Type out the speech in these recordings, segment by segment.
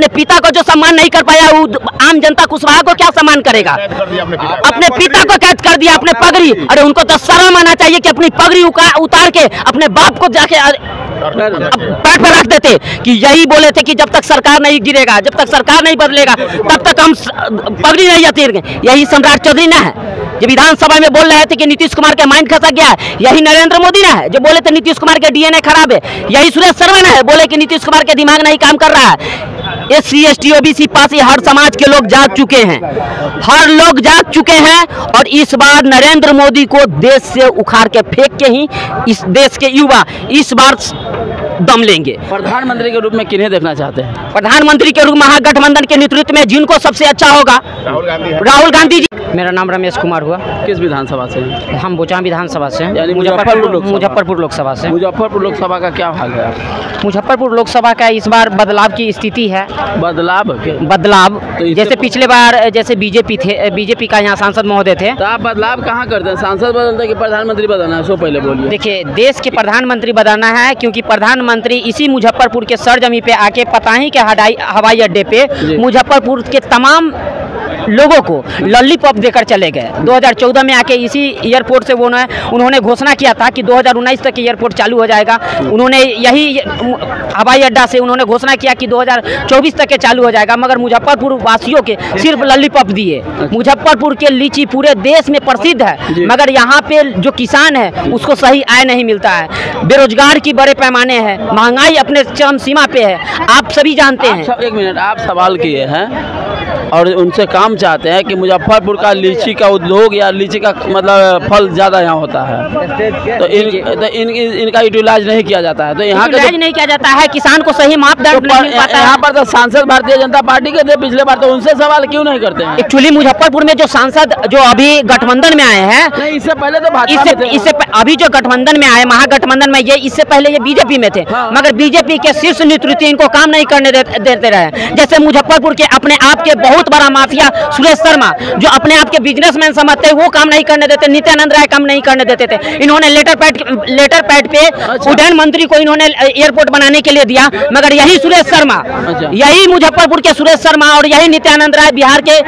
अपने पिता को जो सम्मान नहीं कर पाया, आम जनता कुशवाहा को क्या सम्मान करेगा? अपने पिता को कैद कर दिया, अपने पगड़ी। अरे उनको तो शर्म आना चाहिए कि अपनी पगड़ी उतार के अपने बाप को जाके पैर पे रख देते कि यही बोले थे कि जब तक सरकार नहीं गिरेगा, जब तक सरकार नहीं बदलेगा, तब तक हम पगड़ी नहीं उतारेंगे। यही सम्राट चौधरी ना है जो विधानसभा में बोल रहे थे कि नीतीश कुमार का माइंड खसक गया है? यही नरेंद्र मोदी ना है जो बोले थे नीतीश कुमार के डीएनए खराब है? यही सुरेश शर्मा ना है बोले कि नीतीश कुमार के दिमाग नहीं काम कर रहा है? SC ST OBC पास हर समाज के लोग जाग चुके हैं, हर लोग जाग चुके हैं। और इस बार नरेंद्र मोदी को देश से उखाड़ के फेंक के ही इस देश के युवा इस बार दम लेंगे। प्रधानमंत्री के रूप में किन्हें देखना चाहते हैं? प्रधानमंत्री के रूप में महागठबंधन के नेतृत्व में जिनको सबसे अच्छा होगा, राहुल गांधी जी। मेरा नाम रमेश कुमार हुआ। किस विधानसभा से? हम बोचा विधानसभा से, मुजफ्फरपुर लोकसभा से। मुजफ्फरपुर लोकसभा का क्या हाल है? मुजफ्फरपुर लोकसभा का इस बार बदलाव की स्थिति है। बदलाव तो जैसे पिछले बार जैसे बीजेपी का यहाँ सांसद महोदय थे। तो आप बदलाव कहाँ करते हैं? सांसद बदलते कि प्रधानमंत्री बदलना है? सो पहले बोलिए। देखिए, देश के प्रधानमंत्री बदलना है, क्योंकि प्रधानमंत्री इसी मुजफ्फरपुर के सरजमी पे आके पताही के हवाई अड्डे पे मुजफ्फरपुर के तमाम लोगों को लॉलीपॉप देकर चले गए। 2014 में आके इसी एयरपोर्ट से उन्होंने घोषणा किया था कि 2019 तक एयरपोर्ट चालू हो जाएगा। उन्होंने यही हवाई अड्डा से उन्होंने घोषणा किया कि 2024 तक के चालू हो जाएगा, मगर मुजफ्फरपुर वासियों के सिर्फ लॉलीपॉप दिए। मुजफ्फरपुर के लीची पूरे देश में प्रसिद्ध है, मगर यहाँ पे जो किसान है उसको सही आय नहीं मिलता है। बेरोजगार की बड़े पैमाने है, महंगाई अपने चरम सीमा पे है, आप सभी जानते हैं। एक मिनट, आप सवाल किए हैं और उनसे काम चाहते हैं कि मुजफ्फरपुर का लीची का उद्योग या लीची का मतलब फल ज़्यादा यहाँ होता है, तो इनका यूटिलाइज नहीं किया जाता है। तो यहाँ का नहीं किया जाता है, किसान को सही मापदंड नहीं मिल पाता है। यहाँ पर तो सांसद भारतीय जनता पार्टी के थे पिछले बार, तो उनसे सवाल क्यों नहीं करते हैं? एक्चुअली मुजफ्फरपुर में जो सांसद जो अभी गठबंधन में आए हैं, इससे पहले तो अभी जो गठबंधन में आए, महागठबंधन में, ये इससे पहले ये बीजेपी में थे, मगर बीजेपी के शीर्ष नेतृत्व इनको काम नहीं करने देते रहे। जैसे मुजफ्फरपुर के अपने आप के बहुत बड़ा माफिया सुरेश शर्मा, जो अपने आप के बिजनेसमैन समझते हैं, वो काम नहीं करने देते। नित्यानंद राय काम नहीं करने देते थे। इन्होंने लेटर पैड पे उड्डयन मंत्री को इन्होंने एयरपोर्ट बनाने के लिए दिया, मगर यही सुरेश शर्मा, यही मुजफ्फरपुर के सुरेश शर्मा और यही नित्यानंद राय बिहार के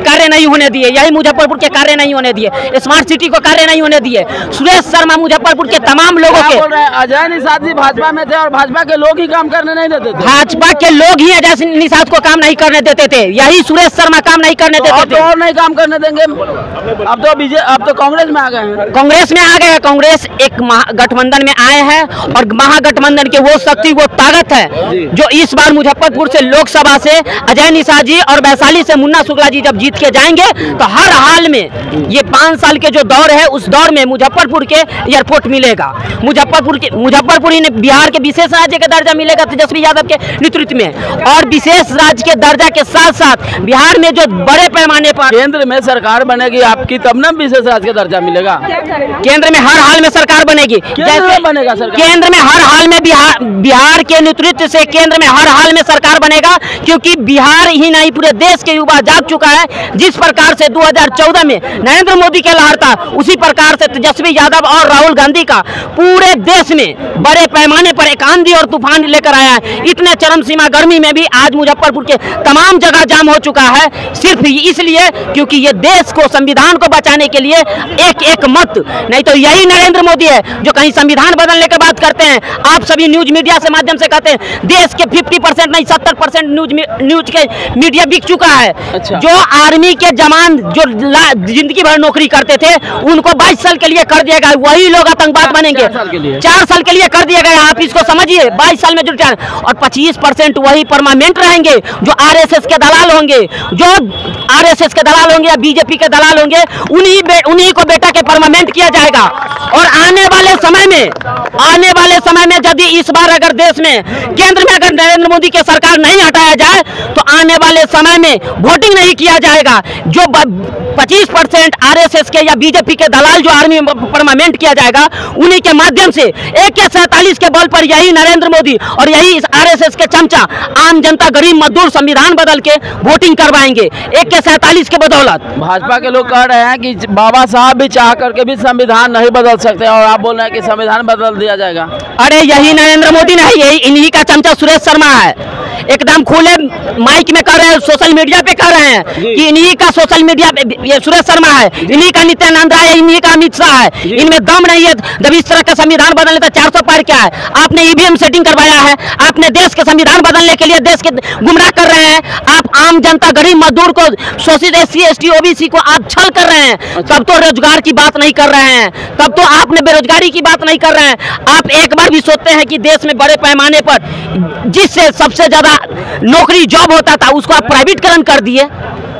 कार्य नहीं होने दिए, यही मुजफ्फरपुर के कार्य नहीं होने दिए, स्मार्ट सिटी को कार्य नहीं होने दिए। सुरेश शर्मा मुजफ्फरपुर के तमाम लोगों के अजय निषाद जी भाजपा में थे और भाजपा के लोग ही काम करने नहीं देते थे। भाजपा के लोग ही अजय निषाद को काम नहीं करने देते थे, यही सुरेश शर्मा काम नहीं करने देते थे। और नहीं काम करने देंगे। अब तो कांग्रेस में आ गए हैं। कांग्रेस में आ गए हैं। कांग्रेस एक गठबंधन में आए हैं और महागठबंधन के वो शक्ति, वो ताकत है जो इस बार मुजफ्फरपुर से लोकसभा से अजय निषाद जी और वैशाली से मुन्ना शुक्ला जी जब जीत के जाएंगे, तो हर हाल में ये 5 साल के जो दौर है, उस दौर में मुजफ्फरपुर के एयरपोर्ट मिलेगा। मुजफ्फरपुर ही बिहार के विशेष राज्य का दर्जा मिलेगा तेजस्वी यादव के नेतृत्व में, और विशेष राज्य के दर्जा के साथ साथ बिहार में जो बड़े पैमाने पर केंद्र में सरकार बनेगी आपकी, तब ना विशेष राज्य का दर्जा मिलेगा। केंद्र में हर हाल में सरकार बनेगी। कैसे बनेगा सरकार? केंद्र में हर हाल में बिहार के नेतृत्व से केंद्र में हर हाल में सरकार बनेगा, क्योंकि बिहार ही नहीं पूरे देश के युवा जाग चुका है। जिस प्रकार से 2014 में नरेंद्र मोदी के लहर था, उसी प्रकार से तेजस्वी यादव और राहुल गांधी का पूरे देश में बड़े पैमाने पर एक आंधी और तूफान लेकर आया है। इतने चरम सीमा गर्मी में भी आज मुजफ्फरपुर के तमाम जगह जाम हो चुका है, सिर्फ इसलिए क्योंकि ये देश को, संविधान को बचाने के लिए एक मत, नहीं तो यही नरेंद्र मोदी है जो कहीं संविधान बदलने की बात करते हैं। आप सभी न्यूज मीडिया से माध्यम से कहते हैं देश के 50% नहीं 70% न्यूज के मीडिया बिक चुका है। अच्छा। जो आर्मी के जवान जो जिंदगी भर नौकरी करते थे, उनको 22 साल के लिए कर दिया गया, वही लोग आतंकवाद बनेंगे। 4 साल के लिए कर दिया गया, आप इसको समझिए। 22 साल में जो और 25% वही परमानेंट रहेंगे जो आरएसएस के दलाल होंगे, जो आरएसएस के दलाल होंगे या बीजेपी के दलाल होंगे, उन्हीं को बेटा के परमानेंट किया जाएगा। और आने वाले समय में यदि इस बार अगर देश में केंद्र में अगर नरेंद्र मोदी की सरकार नहीं हटाया जाए, तो आने वाले समय में वोटिंग नहीं किया जाएगा। जो 25% आरएसएस के या बीजेपी के दलाल जो आर्मी में परमानेंट किया जाएगा, उन्हीं के माध्यम से AK-47 के बल पर यही नरेंद्र मोदी और यही आरएसएस के चमचा आम जनता, गरीब मजदूर संविधान बदल के वोटिंग करवाएंगे AK-47 के बदौलत। भाजपा के लोग कह रहे हैं कि बाबा साहब भी चाह करके भी संविधान नहीं बदल सकते, और आप बोल रहे हैं कि संविधान बदल दिया जाएगा। अरे यही नरेंद्र मोदी नहीं, यही इन्हीं का चमचा सुरेश शर्मा है। एकदम खुले माइक में कर रहे हैं, सोशल मीडिया पे कर रहे हैं कि इन्हीं का सोशल मीडिया पे ये सुरेश शर्मा है, इन्हीं का नित्यानंद राय है, इन्हीं का अमित शाह है, इनमें दम नहीं है। जब इस तरह का संविधान बदलने तो 400 पार क्या है? आपने ईवीएम सेटिंग करवाया है, आपने देश के संविधान बदलने के लिए देश के गुमराह कर रहे हैं। आप आम जनता, गरीब मजदूर को, शोषित SC ST OBC को आप छल कर रहे हैं। तब तो रोजगार की बात नहीं कर रहे हैं, तब तो आपने बेरोजगारी की बात नहीं कर रहे हैं। आप एक बार भी सोचते हैं कि देश में बड़े पैमाने पर जिससे सबसे ज्यादा नौकरी जॉब होता था उसको आप प्राइवेटकरण कर दिए।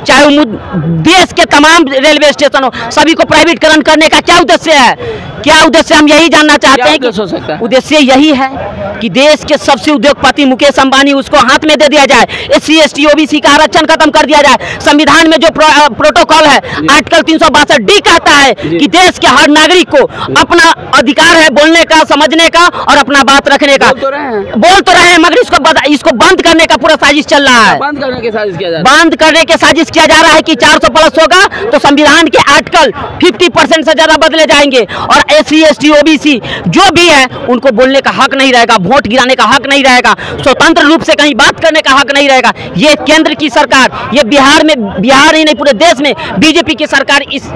चाहे वो देश के तमाम रेलवे स्टेशन हो, सभी को प्राइवेटकरण करने का क्या उद्देश्य है? क्या उद्देश्य? हम यही जानना चाहते हैं कि उद्देश्य यही है कि देश के सबसे उद्योगपति मुकेश अंबानी उसको हाथ में दे दिया जाए, SC ST OBC का आरक्षण खत्म कर दिया जाए। संविधान में जो प्रोटोकॉल है आर्टिकल 362D कहता है कि देश के हर नागरिक को अपना अधिकार है बोलने का, समझने का और अपना बात रखने का। बोल तो रहे हैं मगर इसको बंद करने का पूरा साजिश चल रहा है। बंद करने की साजिश किया जा रहा है कि 400 प्लस होगा तो संविधान के आर्टिकल 50% से ज्यादा बदले जाएंगे और SC ST OBC जो भी है उनको बोलने का हक नहीं रहेगा, वोट गिराने का हक नहीं रहेगा, स्वतंत्र रूप से कहीं बात करने का हक नहीं रहेगा। ये केंद्र की सरकार, ये बिहार ही नहीं पूरे देश में बीजेपी की सरकार इस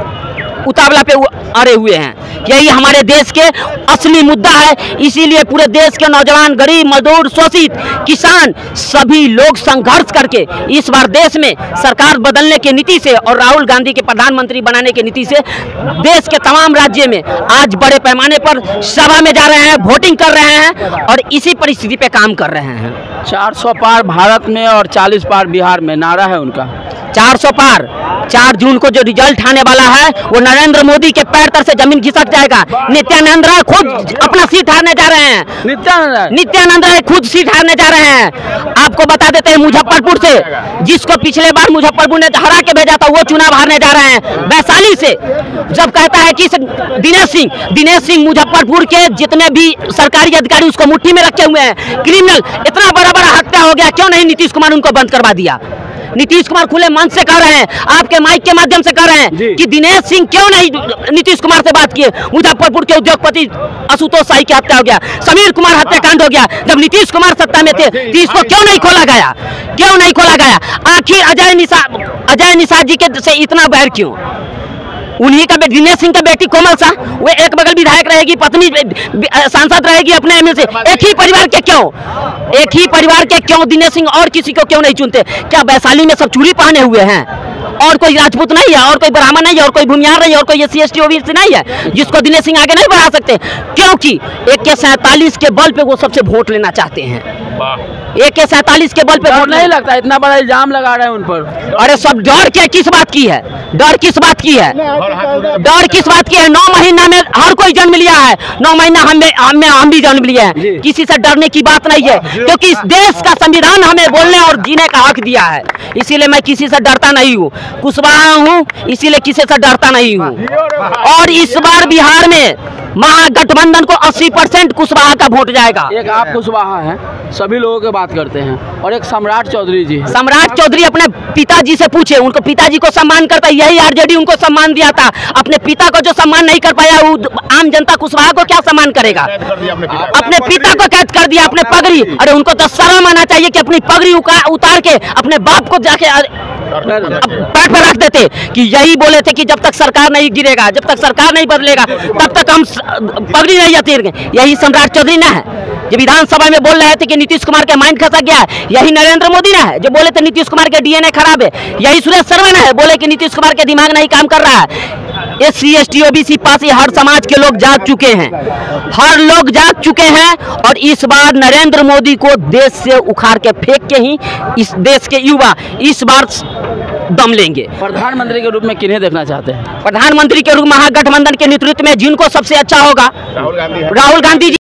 उतावला पे अड़े हुए हैं। यही हमारे देश के असली मुद्दा है। इसीलिए पूरे देश के नौजवान, गरीब, मजदूर, शोषित, किसान सभी लोग संघर्ष करके इस बार देश में सरकार बदलने की नीति से और राहुल गांधी के प्रधानमंत्री बनाने की नीति से देश के तमाम राज्य में आज बड़े पैमाने पर सभा में जा रहे हैं, वोटिंग कर रहे हैं और इसी परिस्थिति पे काम कर रहे हैं। 400 पार भारत में और 40 पार बिहार में नारा है उनका। 400 पार 4 जून को जो रिजल्ट आने वाला है वो नरेंद्र मोदी के पैर तर से जमीन खिसक जाएगा। नित्यानंद राय खुद अपना सीट हारने जा रहे हैं। नित्यानंद राय खुद सीट हारने जा रहे हैं। आपको बता देते हैं मुजफ्फरपुर से, जिसको पिछले बार मुजफ्फरपुर ने हरा के भेजा था वो चुनाव हारने जा रहे हैं। वैशाली से जब कहता है कि दिनेश सिंह मुजफ्फरपुर के जितने भी सरकारी अधिकारी उसको मुट्ठी में रखे हुए हैं, क्रिमिनल, इतना बड़ा बड़ा हत्या हो गया, क्यों नहीं नीतीश कुमार उनको बंद करवा दिया? नीतीश कुमार खुले मन से कह रहे हैं, आपके माइक के माध्यम से कह रहे हैं कि दिनेश सिंह क्यों नहीं नीतीश कुमार से बात किए। मुजफ्फरपुर के उद्योगपति आशुतोष शाही की हत्या हो गया, समीर कुमार हत्याकांड हो गया, जब नीतीश कुमार सत्ता में थे तो इसको क्यों नहीं खोला गया? क्यों नहीं खोला गया? आखिर अजय निषाद जी के से इतना बैर क्यों? उन्हीं का दिनेश सिंह का बेटी कोमल शाह, वो एक बगल विधायक रहेगी, पत्नी सांसद रहेगी अपने ML से। एक ही परिवार के क्यों दिनेश सिंह और किसी को क्यों नहीं चुनते? क्या वैशाली में सब चूड़ी पहने हुए हैं? और कोई राजपूत नहीं है, और कोई ब्राह्मण नहीं है, और कोई भूमिहार नहीं है, और कोई SC ST OBC नहीं है जिसको दिनेश सिंह आगे नहीं बढ़ा सकते? क्योंकि AK-47 के बल पे वो सबसे वोट लेना चाहते हैं। AK-47 के बल पे वोट नहीं लगता, इतना बड़ा इल्जाम लगा रहे हैं उन पर। अरे सब डर क्या, किस बात की है? डर किस बात की है? 9 महीना में हर कोई जन्म लिया है, 9 महीना हम भी जन्म लिए हैं। किसी से डरने की बात नहीं है, क्योंकि इस देश का संविधान हमें बोलने और जीने का हक दिया है। इसीलिए मैं किसी से डरता नहीं हूँ, कुशवाहा हूँ, इसीलिए किसी से डरता नहीं हूँ। और इस बार बिहार में महागठबंधन को 80% कुशवाहा का वोट जाएगा। एक आप कुशवाहा हैं, सभी लोगों की बात करते हैं, और एक सम्राट चौधरी जी। सम्राट चौधरी अपने पिताजी से पूछे, उनको पिताजी को सम्मान करता, यही RJD उनको सम्मान दिया था। अपने पिता को जो सम्मान नहीं कर पाया, वो आम जनता कुशवाहा को क्या सम्मान करेगा? अपने पिता को कैद कर दिया, अपने पगड़ी। अरे उनको तो शर्म आना चाहिए कि अपनी पगड़ी उतार के अपने बाप को जाके पैर पे रख देते कि यही बोले थे कि जब तक सरकार नहीं गिरेगा, जब तक सरकार नहीं बदलेगा, तब तक हम पगड़ी नहीं उतारेंगे। यही सम्राट चौधरी ना है जो विधानसभा में बोल रहे थे कि नीतीश कुमार के माइंड खसक गया है? यही नरेंद्र मोदी ना है जो बोले थे नीतीश कुमार के DNA खराब है? यही सुरेश शर्मा ना है बोले कि नीतीश कुमार के दिमाग नहीं काम कर रहा है? SC ST OBC पास हर समाज के लोग जाग चुके हैं, हर लोग जाग चुके हैं। और इस बार नरेंद्र मोदी को देश से उखाड़ के फेंक के ही इस देश के युवा इस बार दम लेंगे। प्रधानमंत्री के रूप में किन्हें देखना चाहते हैं? प्रधानमंत्री के रूप में महागठबंधन के नेतृत्व में जिनको सबसे अच्छा होगा, राहुल गांधी जी।